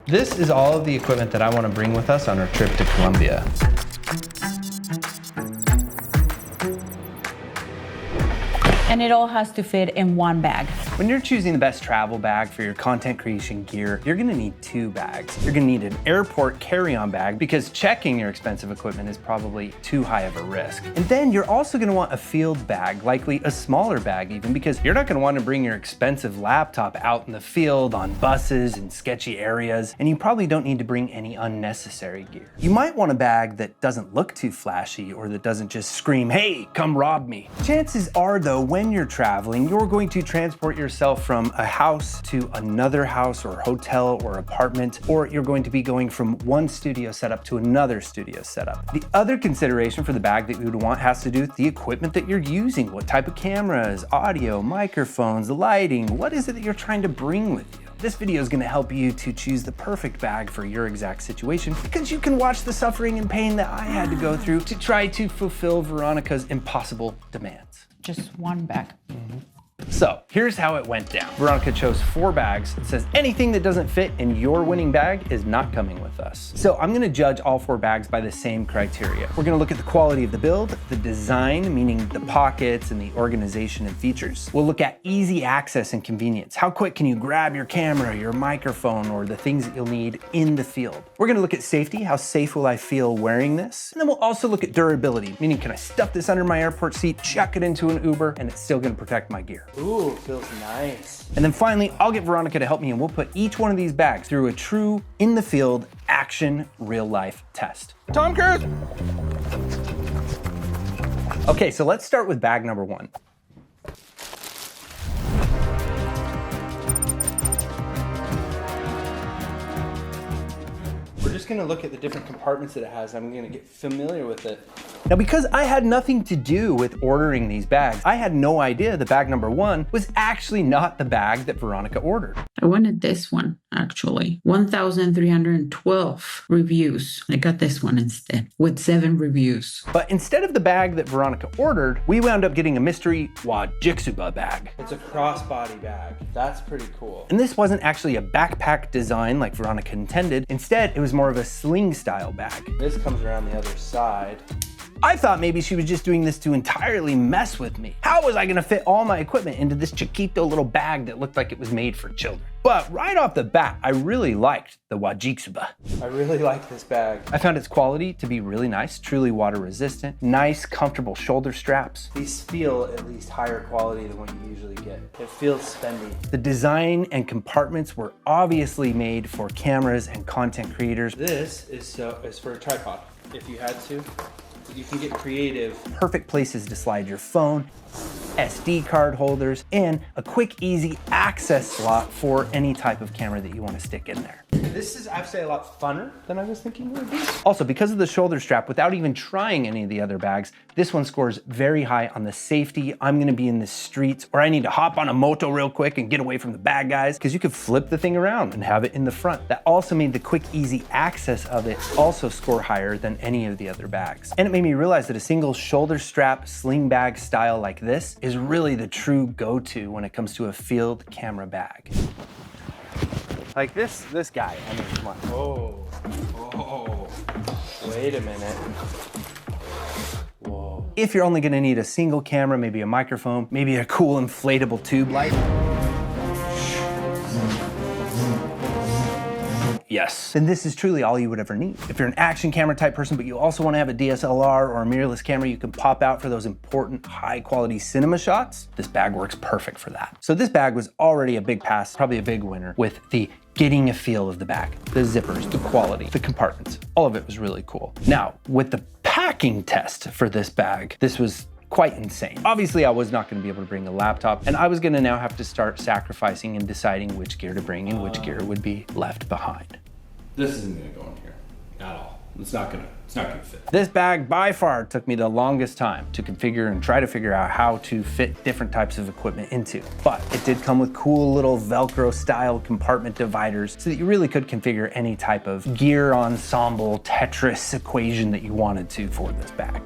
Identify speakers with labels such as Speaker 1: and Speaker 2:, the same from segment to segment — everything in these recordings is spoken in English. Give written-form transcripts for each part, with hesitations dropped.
Speaker 1: This is all of the equipment that I want to bring with us on our trip to Colombia.
Speaker 2: And it all has to fit in one bag.
Speaker 1: When you're choosing the best travel bag for your content creation gear, you're gonna need 2 bags. You're gonna need an airport carry-on bag because checking your expensive equipment is probably too high of a risk. And then you're also gonna want a field bag, likely a smaller bag even, because you're not gonna want to bring your expensive laptop out in the field on buses and sketchy areas, and you probably don't need to bring any unnecessary gear. You might want a bag that doesn't look too flashy or that doesn't just scream, "Hey, come rob me." Chances are though, when you're traveling, you're going to transport yourself from a house to another house or hotel or apartment, or you're going to be going from one studio setup to another studio setup. The other consideration for the bag that you would want has to do with the equipment that you're using. What type of cameras, audio, microphones, lighting, what is it that you're trying to bring with you? This video is going to help you to choose the perfect bag for your exact situation, because you can watch the suffering and pain that I had to go through to try to fulfill Veronica's impossible demands.
Speaker 2: Just one bag.
Speaker 1: So here's how it went down. Veronica chose 4 bags. It says anything that doesn't fit in your winning bag is not coming with us. So I'm gonna judge all 4 bags by the same criteria. We're gonna look at the quality of the build, the design, meaning the pockets and the organization and features. We'll look at easy access and convenience. How quick can you grab your camera, your microphone, or the things that you'll need in the field? We're gonna look at safety. How safe will I feel wearing this? And then we'll also look at durability, meaning can I stuff this under my airport seat, chuck it into an Uber, and it's still gonna protect my gear.
Speaker 3: Ooh, feels nice.
Speaker 1: And then finally, I'll get Veronica to help me and we'll put each one of these bags through a true in the field action real life test.
Speaker 3: Tom Cruise!
Speaker 1: Okay, so let's start with bag number 1.
Speaker 3: We're just gonna look at the different compartments that it has. I'm gonna get familiar with it.
Speaker 1: Now, because I had nothing to do with ordering these bags, I had no idea that bag number 1 was actually not the bag that Veronica ordered.
Speaker 2: I wanted this one, actually. 1,312 reviews. I got this one instead, with 7 reviews.
Speaker 1: But instead of the bag that Veronica ordered, we wound up getting a Mystery Wajiksuba bag.
Speaker 3: It's a crossbody bag. That's pretty cool.
Speaker 1: And this wasn't actually a backpack design like Veronica intended. Instead, it was more of a sling style bag.
Speaker 3: This comes around the other side.
Speaker 1: I thought maybe she was just doing this to entirely mess with me. How was I gonna fit all my equipment into this chiquito little bag that looked like it was made for children? But right off the bat, I really liked the Wajiksuba.
Speaker 3: I really like this bag.
Speaker 1: I found its quality to be really nice, truly water resistant, nice, comfortable shoulder straps.
Speaker 3: These feel at least higher quality than what you usually get. It feels spendy.
Speaker 1: The design and compartments were obviously made for cameras and content creators.
Speaker 3: This is for a tripod, if you had to. You can get creative.
Speaker 1: Perfect places to slide your phone, SD card holders, and a quick, easy access slot for any type of camera that you want to stick in there.
Speaker 3: This is actually a lot funner than I was thinking it would be.
Speaker 1: Also, because of the shoulder strap, without even trying any of the other bags, this one scores very high on the safety. I'm gonna be in the streets, or I need to hop on a moto real quick and get away from the bad guys, because you could flip the thing around and have it in the front. That also made the quick, easy access of it also score higher than any of the other bags. And it made me realize that a single shoulder strap sling bag style like this is really the true go-to when it comes to a field camera bag.
Speaker 3: Like this guy, I mean, come on. Oh, wait a minute. Whoa.
Speaker 1: If you're only gonna need a single camera, maybe a microphone, maybe a cool inflatable tube light. Yes, then this is truly all you would ever need. If you're an action camera type person, but you also want to have a DSLR or a mirrorless camera you can pop out for those important high quality cinema shots, this bag works perfect for that. So this bag was already a big pass, probably a big winner, with the getting a feel of the bag, the zippers, the quality, the compartments, all of it was really cool. Now, with the packing test for this bag, this was quite insane. Obviously, I was not gonna be able to bring a laptop, and I was gonna now have to start sacrificing and deciding which gear to bring and which gear would be left behind.
Speaker 3: This isn't gonna go in here at all. It's not gonna fit.
Speaker 1: This bag by far took me the longest time to configure and try to figure out how to fit different types of equipment into. But it did come with cool little Velcro style compartment dividers so that you really could configure any type of gear ensemble Tetris equation that you wanted to for this bag.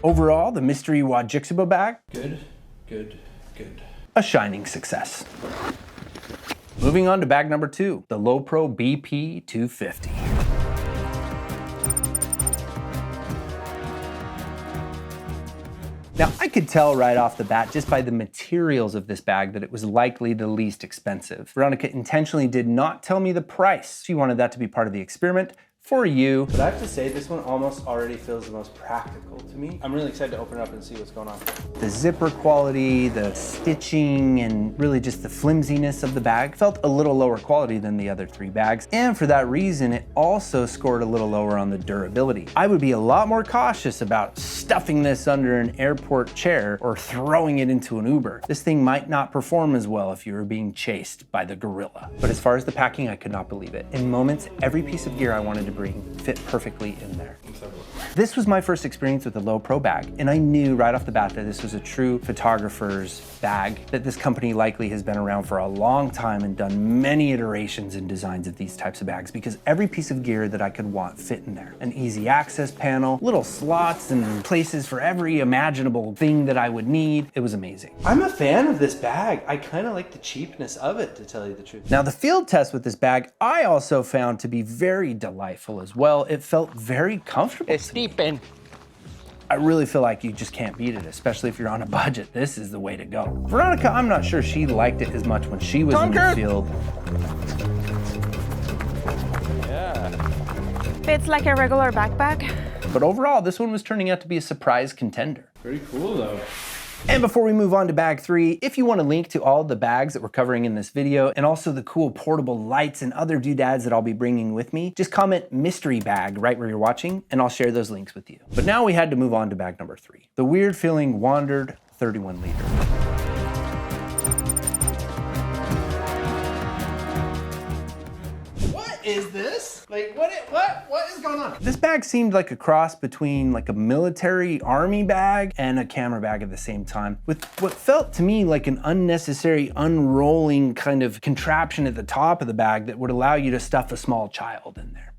Speaker 1: Overall, the Mystery Wajiksuba bag,
Speaker 3: Good.
Speaker 1: a shining success. Moving on to bag number 2, the Lowepro BP 250. Now, I could tell right off the bat just by the materials of this bag that it was likely the least expensive. Veronica intentionally did not tell me the price. She wanted that to be part of the experiment for you. But I have to say, this one almost already feels the most practical to me. I'm really excited to open it up and see what's going on. The zipper quality, the stitching, and really just the flimsiness of the bag felt a little lower quality than the other 3 bags. And for that reason, it also scored a little lower on the durability. I would be a lot more cautious about stuffing this under an airport chair or throwing it into an Uber. This thing might not perform as well if you were being chased by the gorilla. But as far as the packing, I could not believe it. In moments, every piece of gear I wanted to bring fit perfectly in there. This was my first experience with the Lowepro bag, and I knew right off the bat that this was a true photographer's bag, that this company likely has been around for a long time and done many iterations and designs of these types of bags, because every piece of gear that I could want fit in there. An easy access panel, little slots and places for every imaginable thing that I would need. It was amazing. I'm a fan of this bag. I kind of like the cheapness of it, to tell you the truth. Now, the field test with this bag, I also found to be very delightful as well. It felt very comfortable.
Speaker 3: It's steeping.
Speaker 1: I really feel like you just can't beat it, especially if you're on a budget. This is the way to go. Veronica, I'm not sure she liked it as much when she was in the field.
Speaker 3: Yeah.
Speaker 4: Fits like a regular backpack.
Speaker 1: But overall, this one was turning out to be a surprise contender.
Speaker 3: Very cool though.
Speaker 1: And before we move on to bag 3, if you want a link to all the bags that we're covering in this video and also the cool portable lights and other doodads that I'll be bringing with me, just comment mystery bag right where you're watching and I'll share those links with you. But now we had to move on to bag number 3, the weird feeling WANDRD 31 liter. What is this? Like, what is going on? This bag seemed like a cross between like a military army bag and a camera bag at the same time, with what felt to me like an unnecessary unrolling kind of contraption at the top of the bag that would allow you to stuff a small child in there.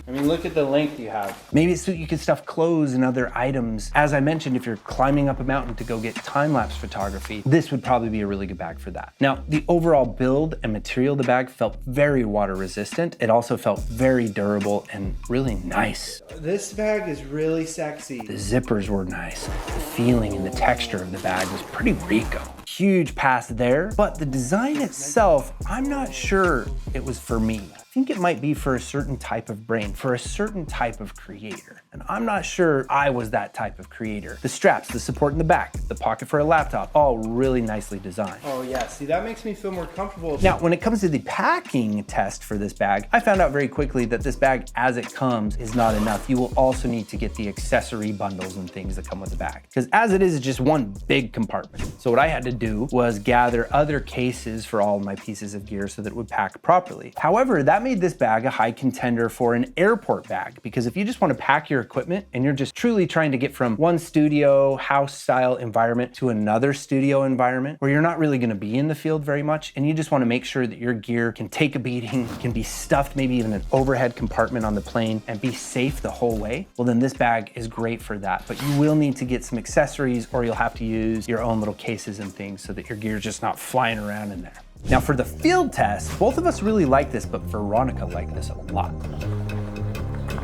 Speaker 1: I mean, look at the length you have. Maybe it's so you can stuff clothes and other items. As I mentioned, if you're climbing up a mountain to go get time-lapse photography, this would probably be a really good bag for that. Now, the overall build and material of the bag felt very water resistant. It also felt very durable and really nice. This bag is really sexy. The zippers were nice. The feeling and the texture of the bag was pretty Rico. Huge pass there, but the design itself, I'm not sure it was for me. I think it might be for a certain type of brain, for a certain type of creator. And I'm not sure I was that type of creator. The straps, the support in the back, the pocket for a laptop, all really nicely designed. Oh yeah, see, that makes me feel more comfortable. Now, when it comes to the packing test for this bag, I found out very quickly that this bag as it comes is not enough. You will also need to get the accessory bundles and things that come with the bag. Because as it is, it's just one big compartment. So what I had to do was gather other cases for all of my pieces of gear so that it would pack properly. However, that made this bag a high contender for an airport bag, because if you just want to pack your equipment and you're just truly trying to get from one studio house style environment to another studio environment where you're not really going to be in the field very much and you just want to make sure that your gear can take a beating, can be stuffed, maybe even an overhead compartment on the plane, and be safe the whole way, well then this bag is great for that. But you will need to get some accessories, or you'll have to use your own little cases and things so that your gear is just not flying around in there. Now for the field test, both of us really liked this, but Veronica liked this a lot.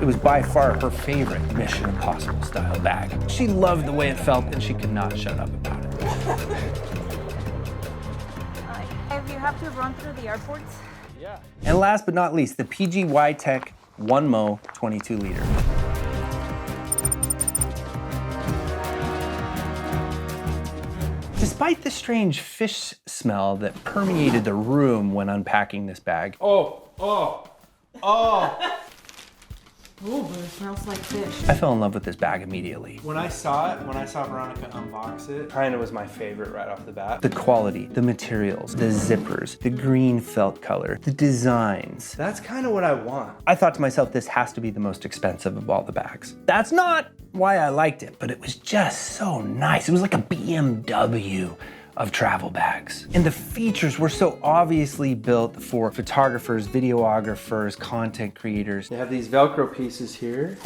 Speaker 1: It was by far her favorite Mission Impossible style bag. She loved the way it felt and she could not shut up about it.
Speaker 4: If you have to run through the airports.
Speaker 3: Yeah.
Speaker 1: And last but not least, the PGYTECH OneMo 22 liter. Despite the strange fish smell that permeated the room when unpacking this bag.
Speaker 2: Oh, but it smells like fish.
Speaker 1: I fell in love with this bag immediately.
Speaker 3: When I saw Veronica unbox it, kinda was my favorite right off the bat.
Speaker 1: The quality, the materials, the zippers, the green felt color, the designs.
Speaker 3: That's kind of what I want.
Speaker 1: I thought to myself, this has to be the most expensive of all the bags. That's not why I liked it, but it was just so nice. It was like a BMW of travel bags. And the features were so obviously built for photographers, videographers, content creators.
Speaker 3: They have these Velcro pieces here.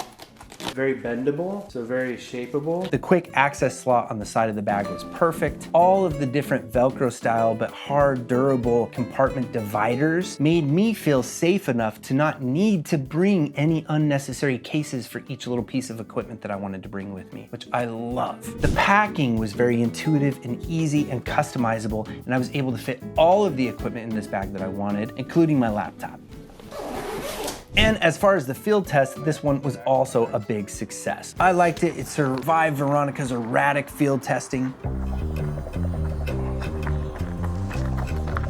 Speaker 3: Very bendable, so very shapeable.
Speaker 1: The quick access slot on the side of the bag was perfect. All of the different Velcro style but hard, durable compartment dividers made me feel safe enough to not need to bring any unnecessary cases for each little piece of equipment that I wanted to bring with me, which I love. The packing was very intuitive and easy and customizable, and I was able to fit all of the equipment in this bag that I wanted, including my laptop. And as far as the field test, this one was also a big success. I liked it. It survived Veronica's erratic field testing.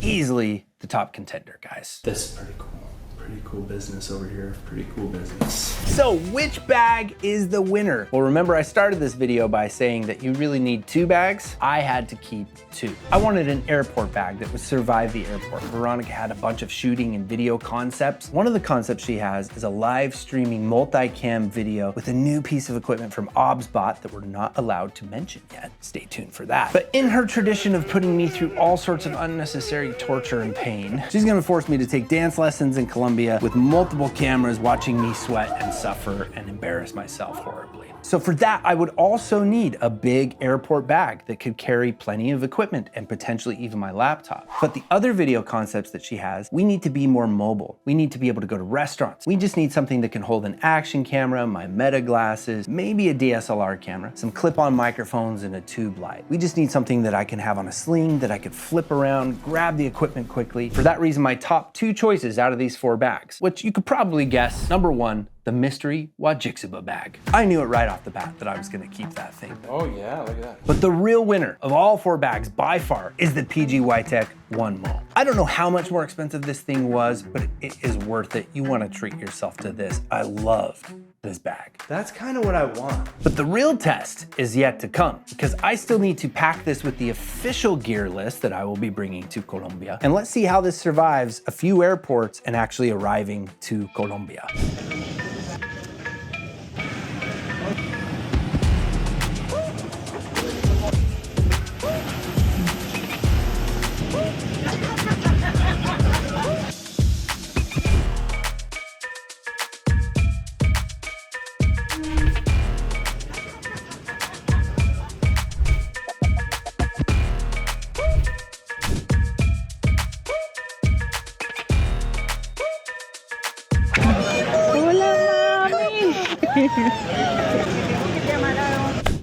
Speaker 1: Easily the top contender, guys.
Speaker 3: This is pretty cool. Pretty cool business over here. Pretty cool business.
Speaker 1: So which bag is the winner? Well, remember I started this video by saying that you really need 2 bags. I had to keep 2. I wanted an airport bag that would survive the airport. Veronica had a bunch of shooting and video concepts. One of the concepts she has is a live streaming multi-cam video with a new piece of equipment from OBSBot that we're not allowed to mention yet. Stay tuned for that. But in her tradition of putting me through all sorts of unnecessary torture and pain, she's gonna force me to take dance lessons in Colombia with multiple cameras watching me sweat and suffer and embarrass myself horribly. So for that, I would also need a big airport bag that could carry plenty of equipment and potentially even my laptop. But the other video concepts that she has, we need to be more mobile. We need to be able to go to restaurants. We just need something that can hold an action camera, my Meta glasses, maybe a DSLR camera, some clip-on microphones, and a tube light. We just need something that I can have on a sling that I could flip around, grab the equipment quickly. For that reason, my top 2 choices out of these 4 bags, which you could probably guess. Number 1, the Mystery WANDRD bag. I knew it right off the bat that I was gonna keep that thing.
Speaker 3: Oh yeah, look at that.
Speaker 1: But the real winner of all 4 bags by far is the PGYTECH OneMo. I don't know how much more expensive this thing was, but it is worth it. You wanna treat yourself to this. I love this bag.
Speaker 3: That's kind of what I want.
Speaker 1: But the real test is yet to come, because I still need to pack this with the official gear list that I will be bringing to Colombia. And let's see how this survives a few airports and actually arriving to Colombia.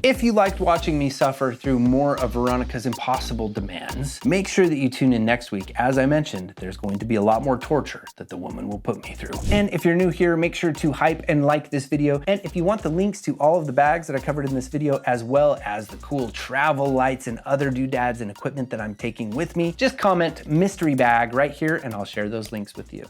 Speaker 1: If you liked watching me suffer through more of Veronica's impossible demands, make sure that you tune in next week. As I mentioned, there's going to be a lot more torture that the woman will put me through. And if you're new here, make sure to hype and like this video. And if you want the links to all of the bags that I covered in this video, as well as the cool travel lights and other doodads and equipment that I'm taking with me, just comment mystery bag right here and I'll share those links with you.